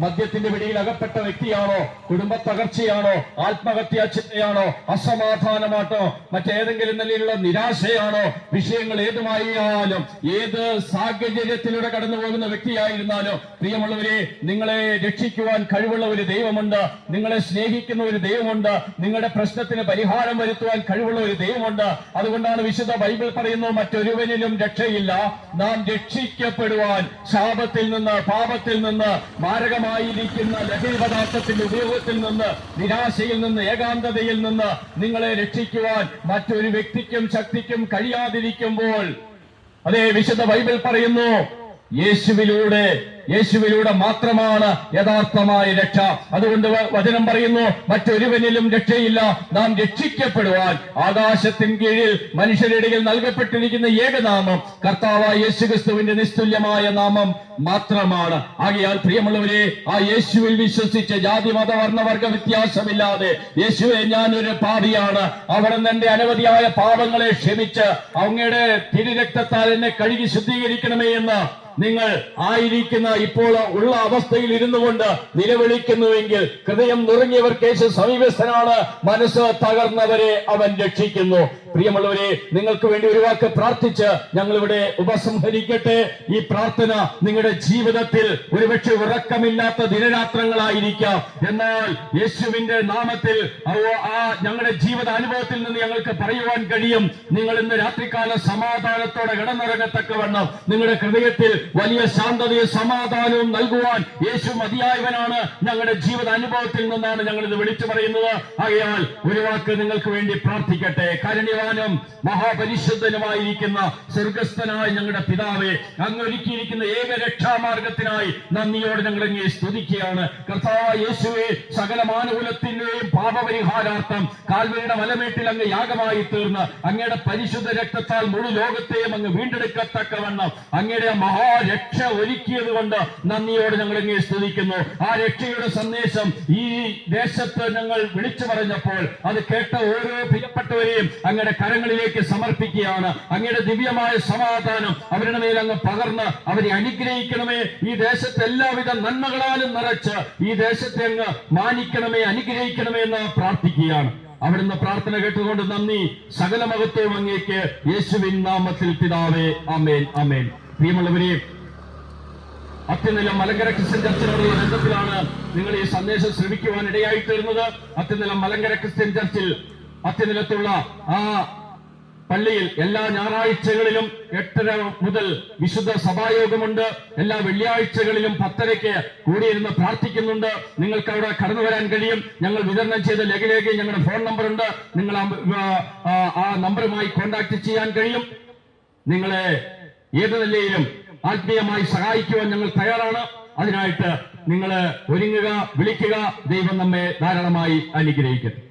മദ്യത്തിന്റെ പിടിയിൽ അകപ്പെട്ട വ്യക്തിയാണോ, കുടുംബ തകർച്ചയാണോ, ആത്മഹത്യാചിന്തയാണോ, അസമാധാനമാട്ടോ, മറ്റേതെങ്കിലും നിലയിലുള്ള നിരാശയാണോ, വിഷയങ്ങൾ ഏതുമായാലും ഏത് സാഹചര്യത്തിലൂടെ കടന്നു പോകുന്ന വ്യക്തിയായിരുന്നാലും പ്രിയമുള്ളവരെ, നിങ്ങളെ രക്ഷിക്കുവാൻ കഴിവുള്ള ഒരു ദൈവമുണ്ട്, നിങ്ങളെ സ്നേഹിക്കുന്ന ഒരു ദൈവമുണ്ട്, നിങ്ങളുടെ പ്രശ്നത്തിന് പരിഹാരം വരുത്തുവാൻ കഴിവുള്ള ഒരു ദൈവമുണ്ട്. അതുകൊണ്ടാണ് വിശുദ്ധ ബൈബിൾ പറയുന്നു, മറ്റൊരുവനിലും രക്ഷയില്ല. നാം രക്ഷിക്കപ്പെടുവാൻ ശാപത്തിൽ നിന്ന്, പാപത്തിൽ നിന്ന്, മാരകമായിരിക്കുന്ന ലഹരി പദാർത്ഥത്തിന്റെ ഉപയോഗത്തിൽ നിന്ന്, നിരാശയിൽ നിന്ന്, ഏകാന്തതയിൽ നിന്ന് നിങ്ങളെ രക്ഷിക്കുവാൻ മറ്റൊരു വ്യക്തിക്കും ശക്തിക്കും കഴിയാതിരിക്കുമ്പോൾ, അതേ വിശുദ്ധ ബൈബിൾ പറയുന്നു, യേശുവിലൂടെ മാത്രമാണ് യഥാർത്ഥമായ രക്ഷ. അതുകൊണ്ട് വചനം പറയുന്നു, മറ്റൊരുവനിലും രക്ഷയില്ല. നാം രക്ഷിക്കപ്പെടുവാൻ ആകാശത്തിൻ കീഴിൽ മനുഷ്യരിടയിൽ നൽകപ്പെട്ടിരിക്കുന്ന ഏകനാമം കർത്താവായ യേശുക്രിസ്തുവിന്റെ നിസ്തുല്യമായ നാമം മാത്രമാണ്. ആകയാൽ പ്രിയമുള്ളവരെ, ആ യേശുവിൽ വിശ്വസിച്ച് ജാതി മത വർണ്ണവർഗ വ്യത്യാസമില്ലാതെ, യേശുവെ ഞാനൊരു പാപിയാണ്, അവിടുന്ന് എന്റെ അനവധിയായ പാപങ്ങളെ ക്ഷമിച്ച് അങ്ങയുടെ തിരുരക്തത്താൽ എന്നെ കഴുകി ശുദ്ധീകരിക്കണമേ എന്ന് നിങ്ങൾ ആയിരിക്കുന്ന ഇപ്പോൾ ഉള്ള അവസ്ഥയിൽ ഇരുന്നു കൊണ്ട് നിലവിളിക്കുന്നുവെങ്കിൽ, ഹൃദയം നുറുങ്ങിയവർക്ക് യേശു സമീപസ്ഥനാണ്, മനസ്സ് തകർന്നവരെ അവൻ രക്ഷിക്കുന്നു. പ്രിയമുള്ളവരെ, നിങ്ങൾക്ക് വേണ്ടി ഒരു വാക്ക് പ്രാർത്ഥിച്ച് ഞങ്ങളിവിടെ ഉപസംഹരിക്കട്ടെ. ഈ പ്രാർത്ഥന നിങ്ങളുടെ ജീവിതത്തിൽ ഒരുപക്ഷെ ഉറക്കമില്ലാത്ത ദിനരാത്രങ്ങളായിരിക്കാം. എന്നാൽ യേശുവിന്റെ നാമത്തിൽ ഞങ്ങളുടെ ജീവിത അനുഭവത്തിൽ നിന്ന് ഞങ്ങൾക്ക് പറയുവാൻ കഴിയും, നിങ്ങൾ ഇന്ന് രാത്രികാല സമാധാനത്തോടെ കിടന്നിറങ്ങത്തക്കവണ്ണം നിങ്ങളുടെ ഹൃദയത്തിൽ വലിയ ശാന്തതയും സമാധാനവും നൽകുവാൻ യേശു മതിയായവനാണ്. ഞങ്ങളുടെ ജീവിത അനുഭവത്തിൽ നിന്നാണ് ഞങ്ങൾ ഇത് വിളിച്ചു പറയുന്നത്. ആകയാൽ ഒരു വാക്ക് നിങ്ങൾക്ക് വേണ്ടി പ്രാർത്ഥിക്കട്ടെ. കാരുണ്യവാനും മഹാപരിശുദ്ധനുമായിരിക്കുന്ന സ്വർഗസ്ഥനായ ഞങ്ങളുടെ പിതാവേ, അങ്ങ് ഒരുക്കിയിരിക്കുന്ന ഏക രക്ഷാമാർഗത്തിനായി നന്ദിയോടെ ഞങ്ങൾ അങ്ങേ സ്തുതിക്കുകയാണ്. കർത്താവായ യേശുവേ, സകല മാനകുലത്തിന്റെയും പാപപരിഹാരാർത്ഥം കാൽവരിയുടെ മലമേട്ടിൽ അങ്ങ് യാഗമായി തീർന്ന് അങ്ങയുടെ പരിശുദ്ധ രക്തത്താൽ മുഴു ലോകത്തെയും അങ്ങ് വീണ്ടെടുക്കത്തക്കവണ്ണം അങ്ങയുടെ രക്ഷ ഒരുക്കിയത് കൊണ്ട് നന്ദിയോട് ഞങ്ങൾ ഇങ്ങനെ സ്തുതിക്കുന്നു. ആ രക്ഷയുടെ സന്ദേശം ഈ ദേശത്ത് ഞങ്ങൾ വിളിച്ചു പറഞ്ഞപ്പോൾ അത് കേട്ട ഓരോ പ്രിയപ്പെട്ടവരെയും അങ്ങയുടെ കരങ്ങളിലേക്ക് സമർപ്പിക്കുകയാണ്. അങ്ങയുടെ ദിവ്യമായ സമാധാനം അവരുടെ മേൽ അങ്ങ് പകർന്ന് അവരെ അനുഗ്രഹിക്കണമേ. ഈ ദേശത്തെ എല്ലാവിധ നന്മകളാലും നിറച്ച് ഈ ദേശത്തെ അങ്ങ് മാനിക്കണമേ, അനുഗ്രഹിക്കണമേ എന്ന് പ്രാർത്ഥിക്കുകയാണ്. അവിടുന്ന് പ്രാർത്ഥന കേട്ടുകൊണ്ട് നന്ദി. സകല മഹത്വവും അങ്ങേക്ക്, യേശുവിൻ നാമത്തിൽ പിതാവേ, ആമേൻ, ആമേൻ. പ്രിയമുള്ളവരെ, അത്യനിലം മലങ്കര ക്രിസ്ത്യൻ ചർച്ചിനോടുള്ള ബന്ധത്തിലാണ് നിങ്ങൾ ഈ സന്ദേശം ശ്രമിക്കുവാൻ ഇടയായി തീർന്നത്. അത്യനിലം മലങ്കര ക്രിസ്ത്യൻ ചർച്ചിൽ അത്യനിലത്തുള്ള ആ പള്ളിയിൽ എല്ലാ ഞായറാഴ്ചകളിലും 8:30 മുതൽ വിശുദ്ധ സഭായോഗമുണ്ട്. എല്ലാ വെള്ളിയാഴ്ചകളിലും 10:30 കൂടിയിരുന്ന് പ്രാർത്ഥിക്കുന്നുണ്ട്. നിങ്ങൾക്ക് അവിടെ കടന്നു വരാൻ കഴിയും. ഞങ്ങൾ വിതരണം ചെയ്ത ലഘുലേഖ ഞങ്ങളുടെ ഫോൺ നമ്പറുണ്ട്. നിങ്ങൾ ആ നമ്പറുമായി കോൺടാക്ട് ചെയ്യാൻ കഴിയും. നിങ്ങളെ ഏത് നിലയിലും ആത്മീയമായി സഹായിക്കുവാൻ ഞങ്ങൾ തയ്യാറാണ്. അതിനായിട്ട് നിങ്ങൾ ഒരുങ്ങുക, വിളിക്കുക. ദൈവം നമ്മെ ധാരാളമായി അനുഗ്രഹിക്കട്ടെ.